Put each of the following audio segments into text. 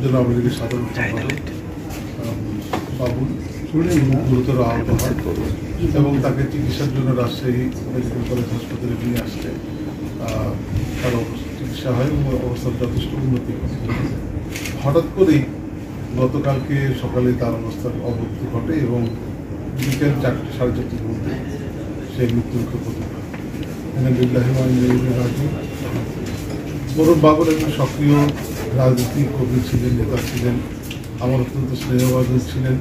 উপজেলা আওয়ামী লীগের সাধারণ সম্পাদক বাবুল গুরুতর আহত হয় এবং তাকে চিকিৎসার জন্য রাজশাহী মেডিকেল কলেজ হাসপাতালে নিয়ে আসছে। তার চিকিৎসা হয় এবং অবস্থার যথেষ্ট উন্নতি হয়। হঠাৎ করেই গতকালকে সকালে তার অবস্থার অবনতি ঘটে এবং বিকেল 4টা সাড়ে 4টার মধ্যে সেই মৃত্যুমুখে পতিত হয়। মরুম বাবুর একজন সক্রিয় রাজনৈতিক কর্মী ছিলেন, নেতা ছিলেন, আমার অত্যন্ত স্নেহভাজন ছিলেন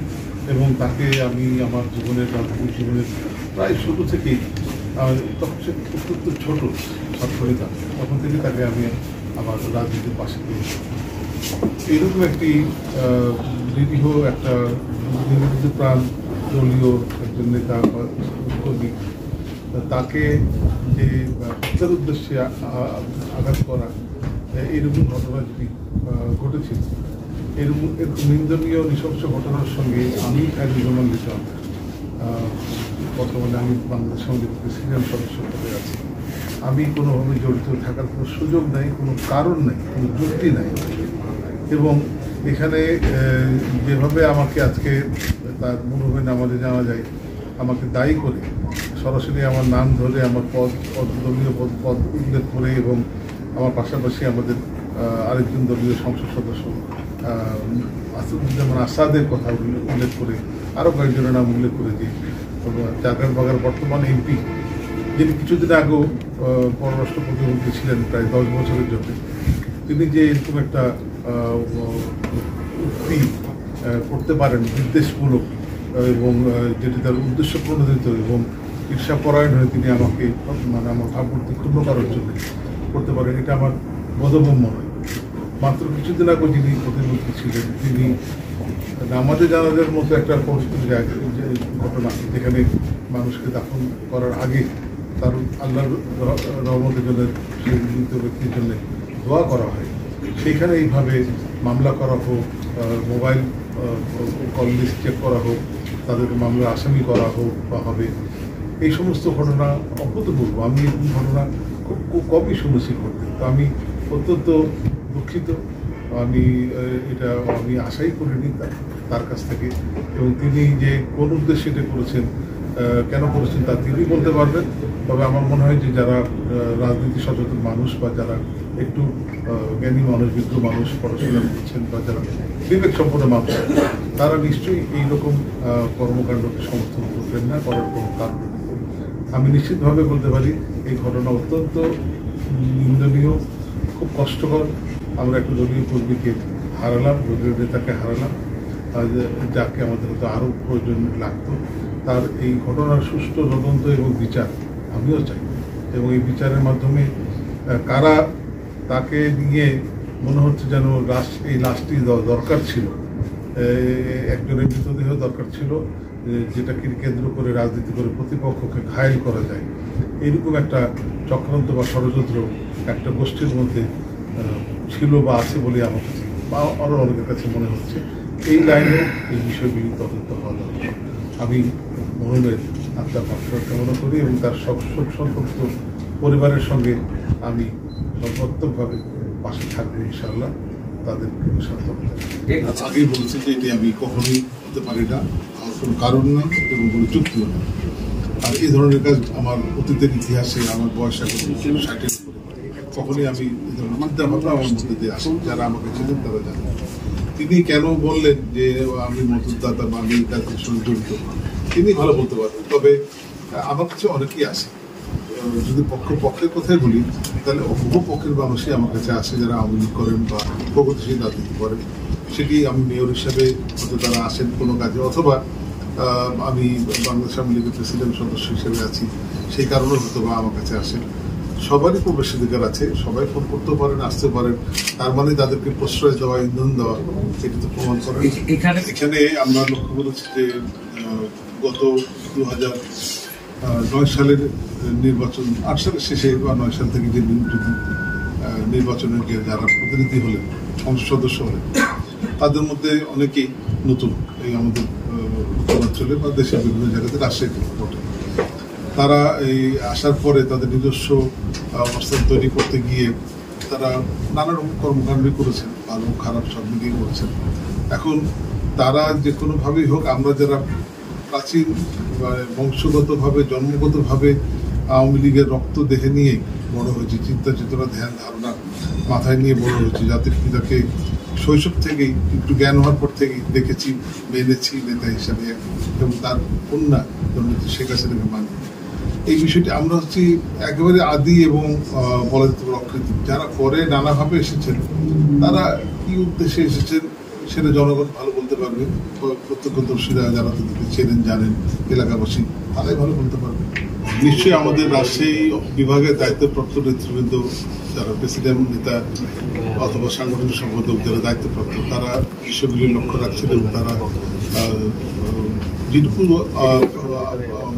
এবং তাকে আমি আমার জীবনের রাজনৈতিক জীবনের প্রায় শুরু থেকেই, তখন সে অত্যন্ত ছোট ছাত্রনেতা, তখন থেকে তাকে আমি আমার রাজনীতির পাশে পেয়েছি। এইরকম একটি নিরীহ একটা নিবেদিত প্রাণ দলীয় একজন নেতা বা কর্মী, তাকে যে হত্যার উদ্দেশ্যে আঘাত করা, এরকম ঘটনা যদি ঘটেছিল, এরকম নিন্দনীয় নৃশংস ঘটনার সঙ্গে আমি খায়রুজ্জামান লিটন, বর্তমানে আমি বাংলাদেশ আওয়ামী লীগের প্রেসিডেন্ট সদস্য পদে আছি, আমি কোনোভাবে জড়িত থাকার কোনো সুযোগ নাই, কোনো কারণ নেই, কোনো যুক্তি নাই। এবং এখানে যেভাবে আমাকে আজকে তার মনোভাবে নামাজে জানা যায়, আমাকে দায়ী করে সরাসরি আমার নাম ধরে আমার দলীয় পদ উল্লেখ করে এবং আমার পাশাপাশি আমাদের আরেকজন দলীয় সংসদ সদস্য আসাদুজ্জামান আসাদের কথা উল্লেখ করে আরও কয়েকজনের নাম উল্লেখ করে যে চারঘাট বর্তমান এমপি, যিনি কিছুদিন আগেও পররাষ্ট্র প্রতিমন্ত্রী ছিলেন প্রায় 10 বছরের জন্য, তিনি যে এরকম একটা উক্তি করতে পারেন নির্দেশমূলক এবং যেটি তার উদ্দেশ্য প্রণোদিত এবং ঈর্ষাপরায়ণ হয়ে তিনি আমাকে মানে আমার ভাবমূর্তি ক্ষুণ্ণ করার জন্য করতে পারেন, এটা আমার বোধগম্য নয়। মাত্র কিছুদিন আগে যিনি প্রতিমন্ত্রী ছিলেন, তিনি নামাজে জানাজার মতো একটা পরিস্থিতি ঘটনা, যেখানে মানুষকে দাফন করার আগে তার আল্লাহর রহমতের জন্য সেই মৃত ব্যক্তির জন্য দোয়া করা হয়, সেইখানে এইভাবে মামলা করা হোক, মোবাইল কল লিস্ট চেক করা হোক, তাদেরকে মামলার আসামি করা হোক বা হবে, এই সমস্ত ঘটনা অভূতপূর্ব। আমি এই ঘটনা খুব কমই শুনেছি করতে, তো আমি অত্যন্ত দুঃখিত। এটা আমি আশাই করিনি তার কাছ থেকে, এবং তিনি যে কোন উদ্দেশ্যে এটা করেছেন, কেন করেছেন তা তিনি বলতে পারবেন। তবে আমার মনে হয় যে যারা রাজনীতি সচেতন মানুষ বা যারা একটু জ্ঞানী মানুষ, বিজ্ঞ মানুষ, পড়াশোনা করছেন বা যারা বিবেক সম্পন্ন মানুষ, তারা নিশ্চয়ই এইরকম কর্মকাণ্ডকে সমর্থন করবেন না, করার কোনো কারণ। আমি নিশ্চিতভাবে বলতে পারি এই ঘটনা অত্যন্ত নিন্দনীয়, খুব কষ্টকর। আমরা একটা দলীয় কর্মীকে হারালাম, দলীয় নেতাকে হারালাম, যাকে আমাদের হয়তো আরও প্রয়োজন লাগতো। তার এই ঘটনার সুষ্ঠু তদন্ত এবং বিচার আমিও চাই, এবং এই বিচারের মাধ্যমে কারা তাকে নিয়ে মনে হচ্ছে যেন এই লাশটি দরকার ছিল, একজনের মৃতদেহ দরকার ছিল, যেটাকে কেন্দ্র করে রাজনীতি করে প্রতিপক্ষকে ঘায়েল করা যায়, এইরকম একটা চক্রান্ত বা ষড়যন্ত্র একটা গোষ্ঠীর মধ্যে ছিল বা আছে বলে আমার কাছে বা আরও অনেকের কাছে মনে হচ্ছে। এই লাইনে এই বিষয়গুলি তদন্ত হওয়া দরকার। আমি মরুমের আত্মার মাত্রা কামনা করি এবং তার শোক সন্তপ্ত পরিবারের সঙ্গে আমি সর্বাত্মকভাবে পাশে থাকবো ইনশাআল্লাহ, তাদেরকে সান্ত্বনা দেব। আগেই বলছি যে এটি আমি কখনোই হতে পারি না, আমার কোনো কারণ নেই এবং কোনো যুক্তিও নেই। আর এই ধরনের কাজ আমার অতীতের ইতিহাসে আমার বয়স এখন 60-এর উপরে, কখনোই আমি এই ধরনের চিন্তাভাবনা আমার মধ্যে দিয়ে আসি, যারা আমাকে ছিলেন তারা জানেন। তিনি কেন বললেন যে আমি মদতদাতা বা আমি কাজের সঙ্গে জড়িত, তিনি ভালো বলতে পারবেন। তবে আমার কাছে অনেকেই আসে, যদি পক্ষের কথাই বলি তাহলে বহু পক্ষের মানুষই আমার কাছে আসে যারা আওয়ামী লীগ করেন বা প্রগতিশীল রাজনীতি করেন। সেটি আমি মেয়র হিসাবে হয়তো তারা আসেন কোনো কাজে, অথবা আমি বাংলাদেশ আওয়ামী লীগের প্রেসিডেন্ট সদস্য হিসেবে আছি, সেই কারণে হয়তো বা আমার কাছে আসেন। সবারই প্রবেশাধিকার আছে, সবাই ফোন করতেও পারেন, আসতে পারেন, তার মানে তাদেরকে প্রশ্রয় দেওয়া, ইন্ধন দেওয়া, সেটি তো প্রমাণ করে। এখানে আমরা লক্ষ্য করেছি যে গত 2009 সালের নির্বাচন, 8 সালের শেষে বা 9 সাল থেকে যে নির্বাচনের যারা প্রতিনিধি হলেন, সংসদ সদস্য হলেন, তাদের মধ্যে অনেকেই নতুন এই আমাদের উত্তরাঞ্চলে বা দেশের বিভিন্ন জায়গাতে রাজশাহীতে ঘটে। তারা এই আসার পরে তাদের নিজস্ব অবস্থান তৈরি করতে গিয়ে তারা নানা রকম কর্মকাণ্ড করেছেন, ভালো খারাপ সব মিলিয়ে করেছেন। এখন তারা যে কোনোভাবেই হোক, আমরা যারা প্রাচীন বংশগতভাবে জন্মগতভাবে আওয়ামী লীগের রক্ত দেহে নিয়ে বড় হয়েছে, চিন্তা চেতনা ধ্যান ধারণা মাথায় নিয়ে বড় হয়েছে, জাতির পিতাকে শৈশব থেকেই একটু জ্ঞান হওয়ার পর থেকেই দেখেছি, মেনেছি নেতা হিসাবে, এবং তার কন্যা জন্মতি শেখ হাসিনাকে মানি। এই বিষয়টি আমরা হচ্ছি একেবারে আদি এবং বলা যেতে পারে অকৃত্রিম। যারা পরে নানাভাবে এসেছেন তারা কি উদ্দেশ্যে এসেছেন সেটা জনগণ ভালো বলতে পারবে, প্রত্যক্ষদর্শীরা যারা তাদেরকে চেনেন জানেন, এলাকাবাসী তারাই ভালো বলতে পারবে। নিশ্চয়ই আমাদের রাজশাহী বিভাগের দায়িত্বপ্রাপ্ত নেতৃবৃন্দ, যারা প্রেসিডেন্ট, নেতা অথবা সাংগঠনিক সম্পাদক যারা দায়িত্বপ্রাপ্ত, তারা বিষয়গুলি লক্ষ্য রাখছেন এবং তারা যেটুকু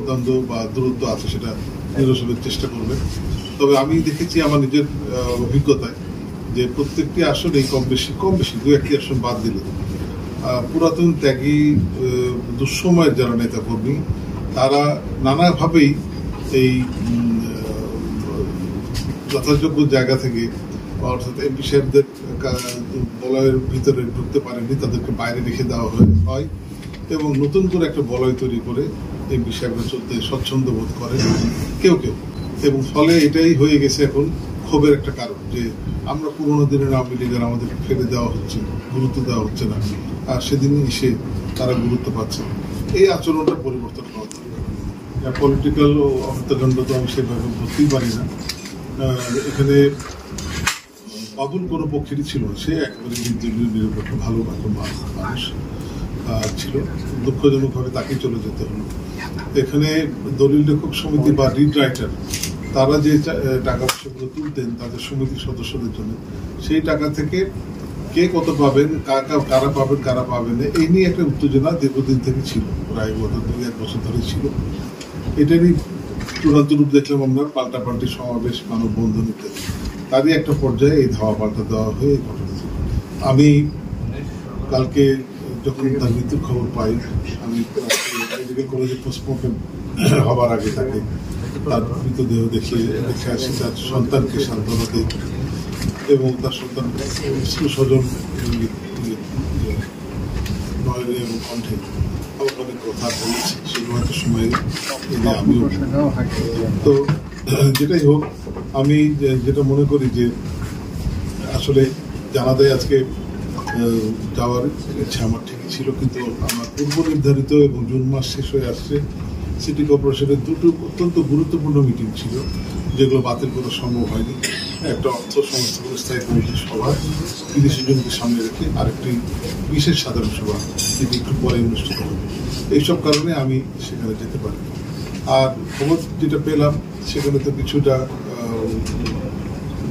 দ্বন্দ্ব বা দূরত্ব আছে সেটা নিরসনের চেষ্টা করবেন। তবে আমি দেখেছি আমার নিজের অভিজ্ঞতায় যে প্রত্যেকটি আসনেই কম বেশি দু একটি আসন বাদ দিলে পুরাতন ত্যাগী দুঃসময়ের যারা নেতাকর্মী তারা নানাভাবেই এই যথাযোগ্য জায়গা থেকে, অর্থাৎ এমপি সাহেবদের বলয়ের ভিতরে ঢুকতে পারেনি, তাদেরকে বাইরে রেখে দেওয়া হয় এবং নতুন করে একটা বলয় তৈরি করে এমপি সাহেবরা চলতে স্বচ্ছন্দ বোধ করে কেউ কেউ, এবং ফলে এটাই হয়ে গেছে এখন ক্ষোভের একটা কারণ যে আমরা পুরোনো দিনের আওয়ামী লীগের আমাদের ফেলে দেওয়া হচ্ছে, গুরুত্ব দেওয়া হচ্ছে না, আর সেদিন এসে তারা গুরুত্ব পাচ্ছে। এই আচরণটা পরিবর্তন করা দরকার। পলিটিক্যাল হত্যাকাণ্ড তো আমি সেভাবে বলতেই পারি না। এখানে বাবুল কোনো পক্ষেরই ছিল না, সে একেবারে নির্দলীয় নিরপেক্ষ ভালো একটা মানুষ ছিল, দুঃখজনকভাবে তাকেই চলে যেতে হলো। এখানে দলিল লেখক সমিতি বা রিড রাইটার তারা যে টাকা পয়সাগুলো তুলতেন তাদের সমিতির সদস্যদের জন্য, সেই টাকা থেকে কে কত পাবেন, কারা পাবেন এই নিয়ে একটা উত্তেজনা দীর্ঘদিন থেকে ছিল, প্রায় গত 2-1 বছর ধরে ছিল। এটারই চূড়ান্ত রূপ দেখলাম আমরা পাল্টাপাল্টি সমাবেশ, মানববন্ধন ইত্যাদি। তারই একটা পর্যায়ে এই ধাওয়া পাল্টা দেওয়া হয়ে এই ঘটনা। আমি কালকে যখন তার মৃত্যুর খবর পাই, আমি মেডিকেল কলেজে পোস্টমর্টম হবার আগে তাকে তার মৃতদেহ দেখে আসি, তার সন্তানকে সান্ত্বনা দিই এবং তার সন্তান স্বজন নয়নে এবং কণ্ঠে আমার অনেক কথা বলেছি, সেগুলো হয়তো সময় আমিও। তো যেটাই হোক, আমি যেটা মনে করি যে আসলে জানাজায় আজকে যাওয়ার ইচ্ছা আমার ঠিকই ছিল, কিন্তু আমার পূর্ব নির্ধারিত এবং জুন মাস শেষ হয়ে আসছে, সিটি কর্পোরেশনের দুটো অত্যন্ত গুরুত্বপূর্ণ মিটিং ছিল যেগুলো বাতিল করা সম্ভব হয়নি। একটা অর্থ সংস্থাগুলো স্থায়ী কমিটির সভা 30 জনকে সামনে রেখে, আরেকটি বিশেষ সাধারণ সভা যেটি একটু পরে অনুষ্ঠিত হবে। এইসব কারণে আমি সেখানে যেতে পারি। আর খবর যেটা পেলাম সেখানে তো কিছুটা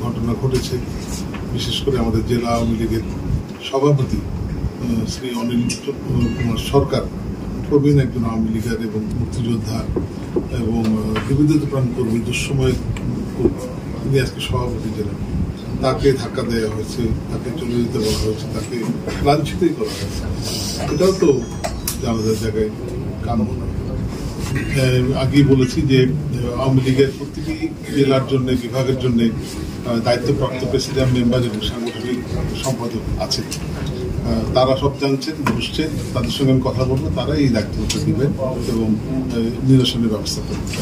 ঘটনা ঘটেছে, বিশেষ করে আমাদের জেলা আওয়ামী লীগের সভাপতি শ্রী অনিল কুমার সরকার, প্রবীণ একজন আওয়ামী লীগের এবং মুক্তিযোদ্ধা এবং নিবেদিতপ্রাণ কর্মী, দুঃসময়ের তিনি আজকে সভাপতি জেলা, তাকে ধাক্কা দেওয়া হয়েছে, তাকে চলে যেতে বলা হয়েছে, তাকে লাঞ্ছিতই করা হয়েছে। এটাও তো জানাজার জায়গায় কারণ। আগেই বলেছি যে আওয়ামী লীগের প্রতিটি জেলার জন্য, বিভাগের জন্য দায়িত্বপ্রাপ্ত প্রেসিডেন্ট, মেম্বার এবং সাংগঠনিক সম্পাদক আছে। তারা সব জানছেন, বুঝছেন, তাদের সঙ্গে আমি কথা বলবো, তারা এই দায়িত্বটা দিবেন এবং নিরসনের ব্যবস্থা করবেন।